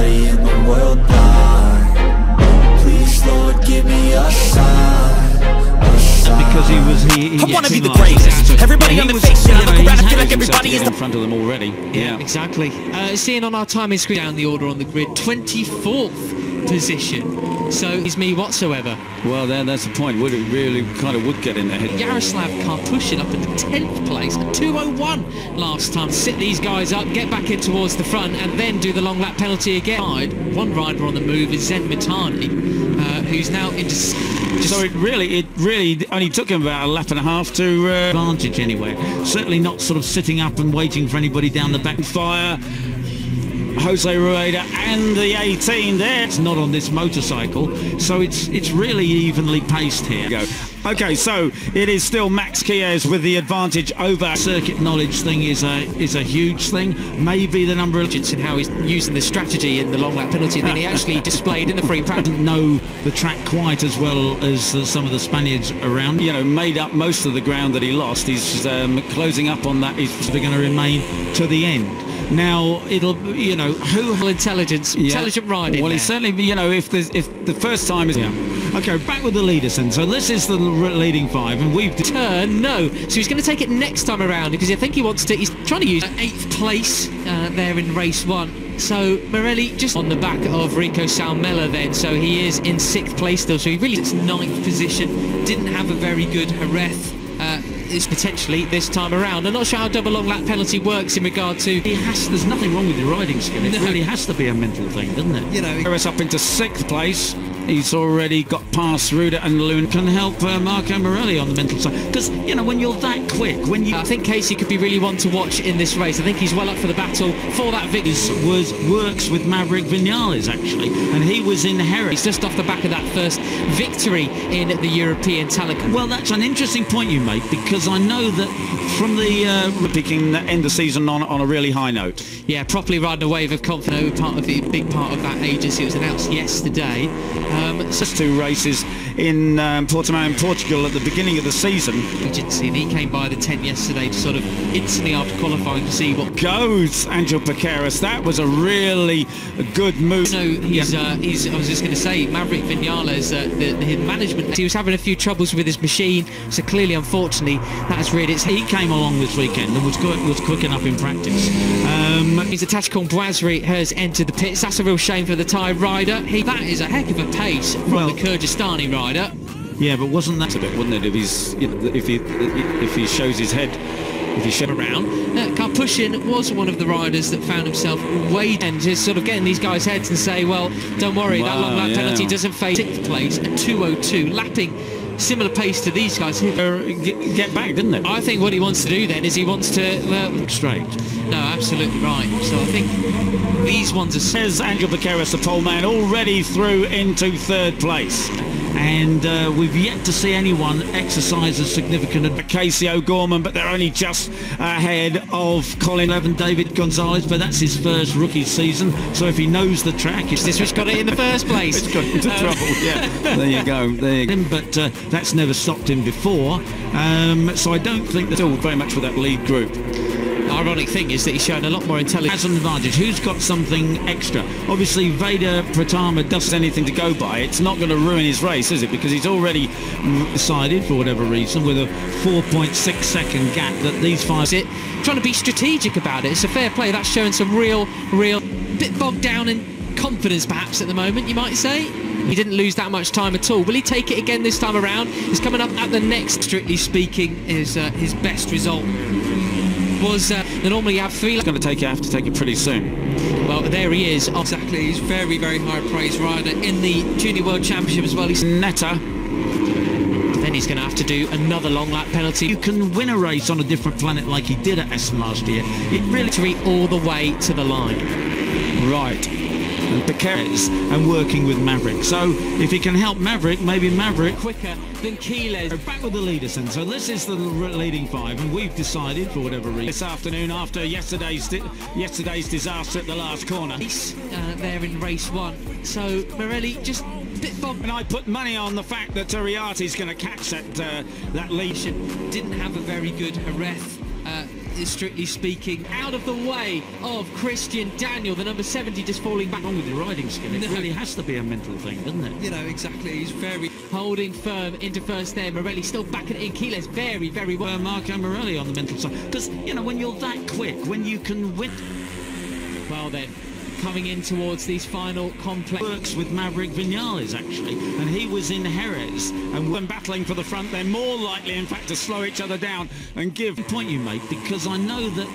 everybody in the world blind. Please, Lord, give me a sign, a sign. Because he I wanna be the greatest. Everybody on the face, I look around, I feel like everybody is in front of them already. Yeah, exactly. Seeing on our timing screen down the order on the grid, 24th position. So is me whatsoever. Well, that's the point. Would it really kind of would get in there? Yaroslav Karpushin up in the 10th place, a 2:01 last time. Sit these guys up, get back in towards the front, and then do the long lap penalty again. One rider on the move is Zen Mitani, who's now into. So it really only took him about a lap and a half to advantage anyway. Certainly not sort of sitting up and waiting for anybody down the back. Fire. Jose Rueda and the 18 there. It's not on this motorcycle, so it's really evenly paced here. Okay, so it is still Max Chies with the advantage over. Circuit knowledge thing is a huge thing. Maybe the number of and how he's using the strategy in the long lap penalty that he actually displayed in the free practice. Doesn't know the track quite as well as some of the Spaniards around. You know, made up most of the ground that he lost. He's closing up on that. He's going to remain to the end. Now it'll, you know, intelligent riding. Well, it's certainly, you know, if the first time is okay. Back with the leaders, and so this is the leading five, and we've turn no. So he's going to take it next time around because I think he wants to. He's trying to use 8th place there in race 1. So Morelli just on the back of Rico Salmela then, so he is in 6th place still. So he really is 9th position. Didn't have a very good Jerez. Is potentially this time around. I'm not sure how double long lap penalty works in regard to. There's nothing wrong with your riding skill. It really has to be a mental thing, doesn't it? You know, Jerez up into 6th place. He's already got past Ruda and Loon. Can help Marco Morelli on the mental side. Because, you know, when you're that quick, when you... I think Casey could be really one to watch in this race. I think he's well up for the battle for that victory. Works with Maverick Vinales, actually. And he was in Jerez. He's just off the back of that first victory in the European Talent. Well, that's an interesting point you make, because I know that from the picking the end of the season on a really high note. Yeah, properly riding a wave of confidence. Part of the big part of that agency. It was announced yesterday. Just 2 races in Portimao in Portugal at the beginning of the season. Agency, and he came by the 10 yesterday to sort of instantly after qualifying to see what goes. Angel Piqueras, that was a really good move. No, he's I was just going to say, Maverick Vinales, his management, he was having a few troubles with his machine, so clearly, unfortunately, that's really he came along this weekend and was quick enough in practice. He's a Tacticon Boisri has entered the pits. That's a real shame for the Thai rider. That is a heck of a pace from the Kyrgyzstani rider. Yeah, but wasn't that a bit, wouldn't it? If he's, you know, if he shows his head, if he shows around. Karpushin was one of the riders that found himself way and just sort of getting these guys' heads and say, well, don't worry, that long lap penalty doesn't fade. 6th place, a 2:02, lapping similar pace to these guys. Get back, didn't it? I think what he wants to do then is he wants to look straight. No, absolutely right. So I think these ones are. Says Angel Piqueras, the pole man, already through into 3rd place. And we've yet to see anyone exercise a significant Casey O'Gorman, but they're only just ahead of Colin Levin, David Gonzalez, but that's his first rookie season, so if he knows the track, it's this which got it in the first place. It's got into trouble. Yeah, there you go. But that's never stopped him before, so I don't think they're still very much with that lead group. Ironic thing is that he's shown a lot more intelligence. Has an advantage. Who's got something extra? Obviously, Veda Pratama doesn't anything to go by. It's not going to ruin his race, is it? Because he's already decided, for whatever reason, with a 4.6 second gap that these 5... Trying to be strategic about it. It's a fair play. That's showing some real bit bogged down in confidence, perhaps, at the moment, you might say. He didn't lose that much time at all. Will he take it again this time around? He's coming up at the next, strictly speaking, is his best result. Was they normally have 3. He's going to have to take it pretty soon. Well, there he is. Exactly, he's very high praise rider in the Junior World Championship as well. He's Netta. Then he's going to have to do another long lap penalty. You can win a race on a different planet like he did at Essen last year. It really all the way to the line. Right. And Piqueras and working with Maverick. So if he can help Maverick, maybe Maverick quicker than Keeles. Back with the leaders, and so this is the leading 5, and we've decided for whatever reason this afternoon, after yesterday's disaster at the last corner. There in race 1. So Morelli just a bit bogged. And I put money on the fact that Teriati's going to catch that lead. Didn't have a very good Jerez. strictly speaking, out of the way of Christian Daniel, the number 70, just falling back. Wrong with the riding skill. It really has to be a mental thing, doesn't it? You know, exactly. He's very holding firm into first there. Morelli still backing it in. Keyless very, very well. Marco Morelli on the mental side. Because, you know, when you're that quick, when you can win... Well then, coming in towards these final complex... Works with Maverick Vinales, actually, and he was in Jerez, and when battling for the front, they're more likely, in fact, to slow each other down and give... The point you make, because I know that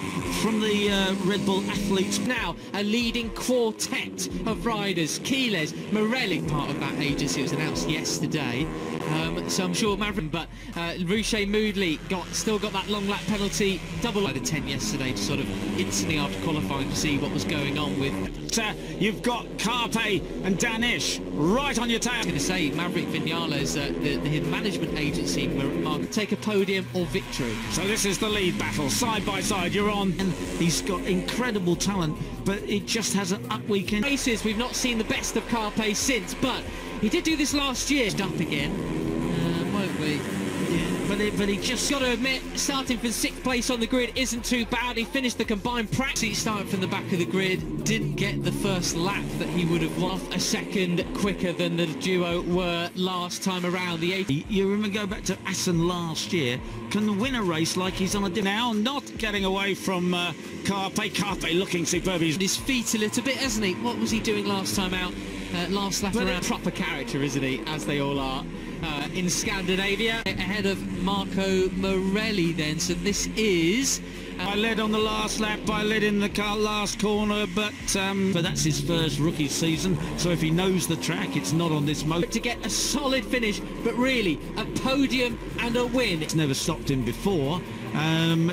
from the Red Bull athletes... Now, a leading quartet of riders, Keyless, Morelli, part of that agency, was announced yesterday, so I'm sure Maverick, but Ruche Moodley still got that long lap penalty, double by the 10 yesterday, to sort of instantly after qualifying to see what was going on with... You've got Carpe and Danish right on your tail. I was going to say, Maverick Vinales, the management agency, take a podium or victory. So this is the lead battle, side by side, you're on. And he's got incredible talent, but it just has an up weekend. Races, we've not seen the best of Carpe since, but he did do this last year. Up again, won't we? Yeah, but he just got to admit, starting from 6th place on the grid isn't too bad. He finished the combined practice, starting from the back of the grid, didn't get the first lap that he would have won, a second quicker than the duo were last time around. You remember, go back to Assen last year, can win a race like he's on a now, not getting away from Carpe looking superb. He's his feet a little bit, hasn't he? What was he doing last time out? Last lap around. Proper character, isn't he? As they all are. In Scandinavia, ahead of Marco Morelli then, so this is... I led on the last lap, I led in the last corner, but that's his first rookie season, so if he knows the track, it's not on this motor. To get a solid finish, but really, a podium and a win. It's never stopped him before,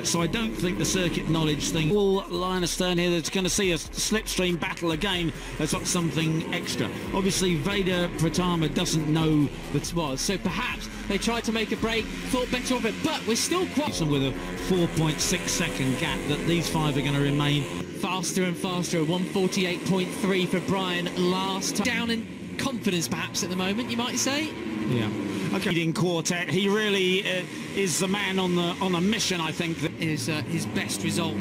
so I don't think the circuit knowledge thing... All line astern here that's going to see a slipstream battle again has got something extra. Obviously, Veda Pratama doesn't know that was, so perhaps they tried to make a break, thought better of it, but we're still quite... With a 4.6 second gap that these five are going to remain faster and faster. 148.3 for Brian last time. Down in confidence perhaps at the moment, you might say. Yeah. Okay. Leading quartet. He really is the man on a mission, I think. That is his best result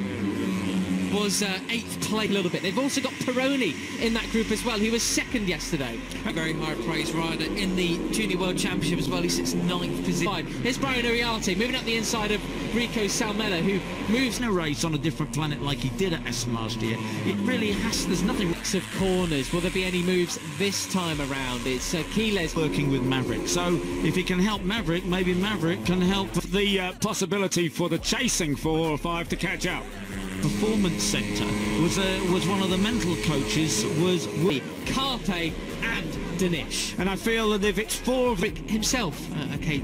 was 8th place a little bit. They've also got Peroni in that group as well. He was 2nd yesterday. A very high praise rider in the Junior World Championship as well. He sits 9th position. Here's Brian Uriarte moving up the inside of Rico Salmella, who moves in a race on a different planet like he did at Essen last year. It really has, there's nothing of corners. Will there be any moves this time around? It's Keyless working with Maverick, so if he can help Maverick, maybe Maverick can help the possibility for the chasing 4 or 5 to catch up. Performance Centre was one of the mental coaches, was Carpe and Danish, and I feel that if it's 4 himself, okay.